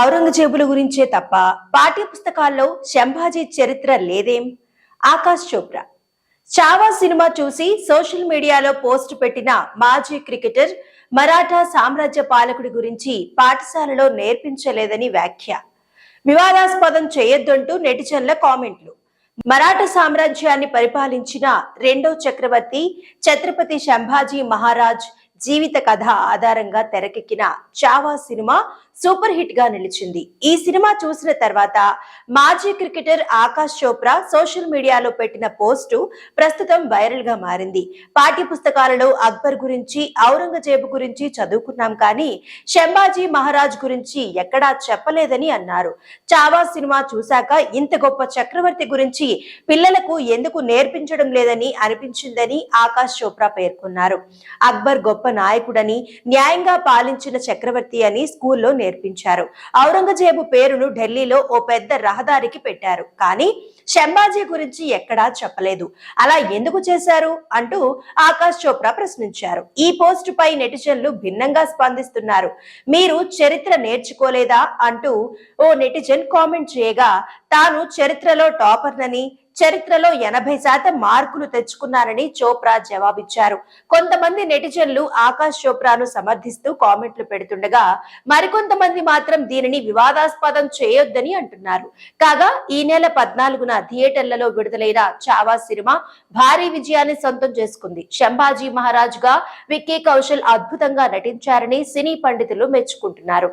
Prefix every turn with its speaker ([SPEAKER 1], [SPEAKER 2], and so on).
[SPEAKER 1] ఔరంగజేబుల గురించే తప్ప పాఠ్యపుస్తకాల్లో శంభాజీ చరిత్ర లేదేం? ఆకాష్ చోప్రా చావా సినిమా చూసి సోషల్ మీడియాలో పోస్ట్ పెట్టిన మాజీ క్రికెటర్ మరాఠా సామ్రాజ్య పాలకుడి గురించి పాఠశాలలో నేర్పించలేదని వ్యాఖ్య. వివాదాస్పదం చేయొద్దంటూ నెటిజన్ల కామెంట్లు. మరాఠా సామ్రాజ్యాన్ని పరిపాలించిన రెండో చక్రవర్తి ఛత్రపతి శంభాజీ మహారాజ్ జీవిత కథ ఆధారంగా తెరకెక్కిన చావా సినిమా సూపర్ హిట్ గా నిలిచింది. ఈ సినిమా చూసిన తర్వాత మాజీ క్రికెటర్ ఆకాష్ చోప్రా సోషల్ మీడియాలో పెట్టిన పోస్టు ప్రస్తుతం వైరల్ గా మారింది. పాఠ్య పుస్తకాలలో అక్బర్ గురించి, ఔరంగజేబు గురించి చదువుకున్నాం కానీ శంభాజీ మహారాజ్ గురించి ఎక్కడా చెప్పలేదని అన్నారు. చావా సినిమా చూశాక ఇంత గొప్ప చక్రవర్తి గురించి పిల్లలకు ఎందుకు నేర్పించడం లేదని అనిపించిందని ఆకాష్ చోప్రా పేర్కొన్నారు. అక్బర్ గొప్ప నాయకుడని, న్యాయంగా పాలించిన చక్రవర్తి అని స్కూల్లో నేర్పించారు. ఔరంగజేబు పేరును ఢిల్లీలో ఓ పెద్ద రహదారికి పెట్టారు, కానీ శంభాజీ గురించి ఎక్కడా చెప్పలేదు. అలా ఎందుకు చేశారు అంటూ ఆకాష్ చోప్రా ప్రశ్నించారు. ఈ పోస్ట్ పై నెటిజన్లు భిన్నంగా స్పందిస్తున్నారు. మీరు చరిత్ర నేర్చుకోలేదా అంటూ ఓ నెటిజన్ కామెంట్ చేయగా, తాను చరిత్రలో టాపర్నని, చరిత్రలో 80% మార్కులు తెచ్చుకున్నారని చోప్రా జవాబిచ్చారు. కొంతమంది నెటిజన్లు ఆకాష్ చోప్రాను సమర్థిస్తూ కామెంట్లు పెడుతుండగా, మరికొంతమంది మాత్రం దీనిని వివాదాస్పదం చేయొద్దని అంటున్నారు. కాగా ఈ నెల 14న థియేటర్లలో విడుదలైన చావా సినిమా భారీ విజయాన్ని సొంతం చేసుకుంది. శంభాజీ మహారాజ్ గా విక్కీ కౌశల్ అద్భుతంగా నటించారని సినీ పండితులు మెచ్చుకుంటున్నారు.